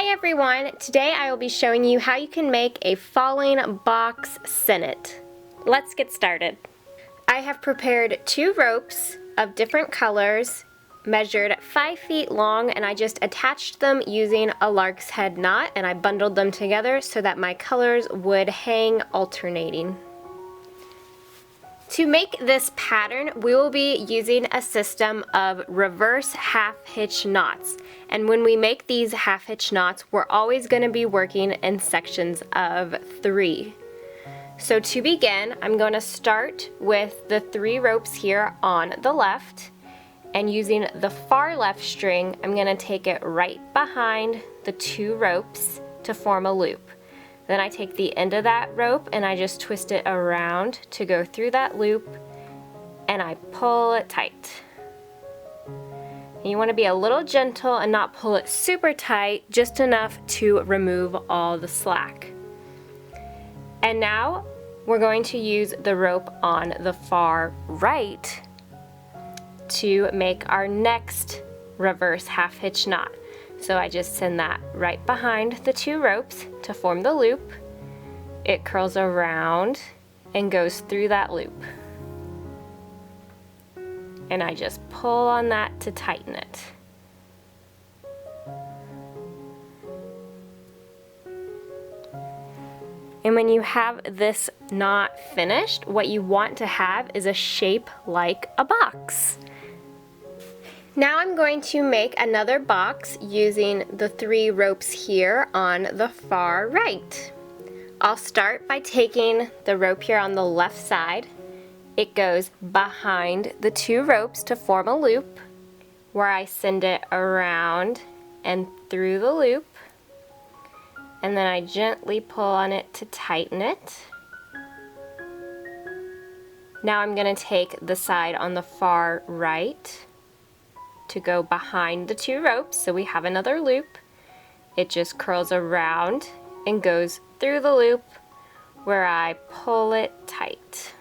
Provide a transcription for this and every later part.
Hi everyone! Today I will be showing you how you can make a falling box sinnet. Let's get started. I have prepared 2 ropes of different colors, measured 5 feet long, and I just attached them using a lark's head knot, and I bundled them together so that my colors would hang alternating. To make this pattern, we will be using a system of reverse half hitch knots. And when we make these half hitch knots, we're always going to be working in sections of 3. So to begin, I'm going to start with the 3 ropes here on the left, and using the far left string, I'm going to take it right behind the 2 ropes to form a loop. Then I take the end of that rope and I just twist it around to go through that loop, and I pull it tight. And you want to be a little gentle and not pull it super tight, just enough to remove all the slack. And now we're going to use the rope on the far right to make our next reverse half hitch knot. So I just send that right behind the 2 ropes to form the loop. It curls around and goes through that loop. And I just pull on that to tighten it. And when you have this knot finished, what you want to have is a shape like a box. Now I'm going to make another box using the 3 ropes here on the far right. I'll start by taking the rope here on the left side. It goes behind the 2 ropes to form a loop, where I send it around and through the loop, and then I gently pull on it to tighten it. Now I'm going to take the side on the far right to go behind the 2 ropes, so we have another loop. It just curls around and goes through the loop, where I pull it tight.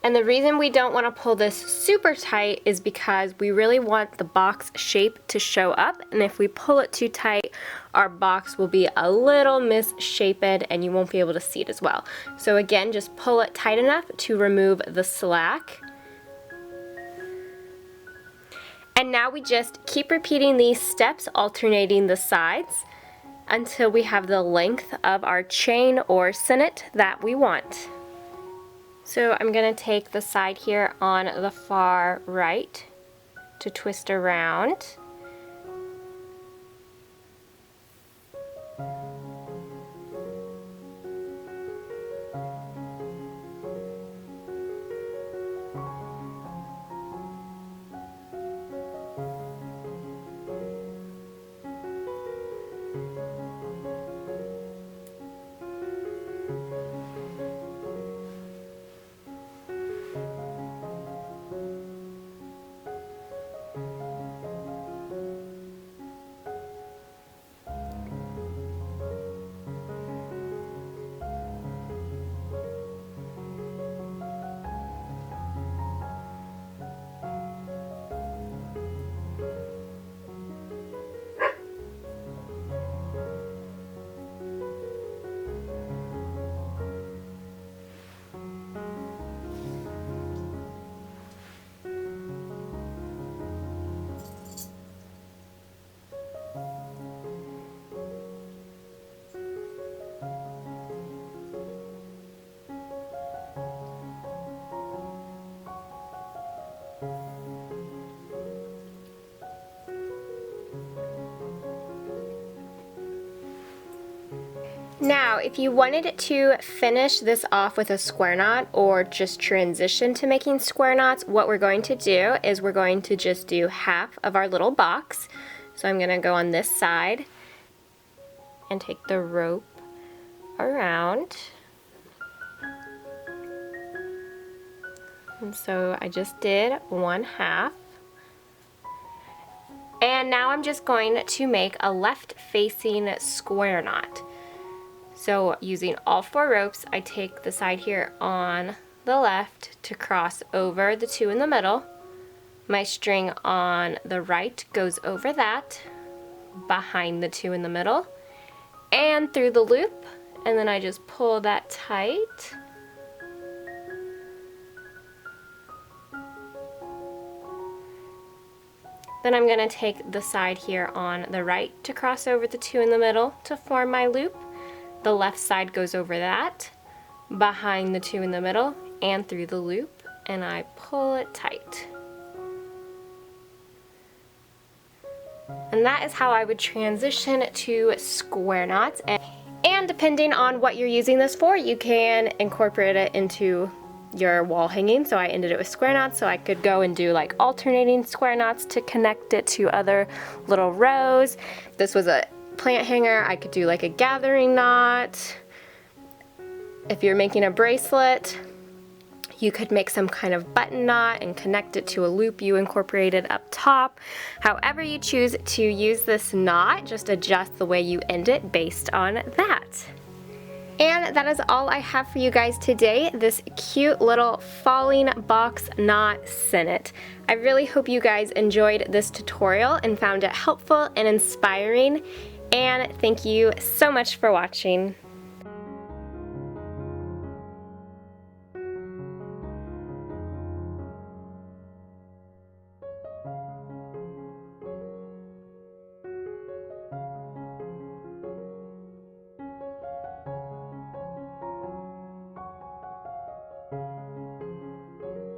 And the reason we don't want to pull this super tight is because we really want the box shape to show up, and if we pull it too tight, our box will be a little misshapen and you won't be able to see it as well. So again, just pull it tight enough to remove the slack. And now we just keep repeating these steps, alternating the sides until we have the length of our chain or sinnet that we want. So I'm going to take the side here on the far right to twist around. Now, if you wanted to finish this off with a square knot or just transition to making square knots, what we're going to do is we're going to just do half of our little box. So I'm going to go on this side and take the rope around. And so I just did 1/2. And now I'm just going to make a left-facing square knot. So using all 4 ropes, I take the side here on the left to cross over the 2 in the middle, My string on the right goes over that, behind the two in the middle, and through the loop, and then I just pull that tight. Then I'm going to take the side here on the right to cross over the two in the middle to form my loop. The left side goes over that, behind the two in the middle, and through the loop, and I pull it tight. And that is how I would transition to square knots. And depending on what you're using this for, you can incorporate it into your wall hanging. So I ended it with square knots, so I could go and do like alternating square knots to connect it to other little rows. If this was a plant hanger, I could do like a gathering knot. If you're making a bracelet, you could make some kind of button knot and connect it to a loop you incorporated up top. However you choose to use this knot, just adjust the way you end it based on that. And that is all I have for you guys today, this cute little falling box knot sinnet. I really hope you guys enjoyed this tutorial and found it helpful and inspiring, and thank you so much for watching.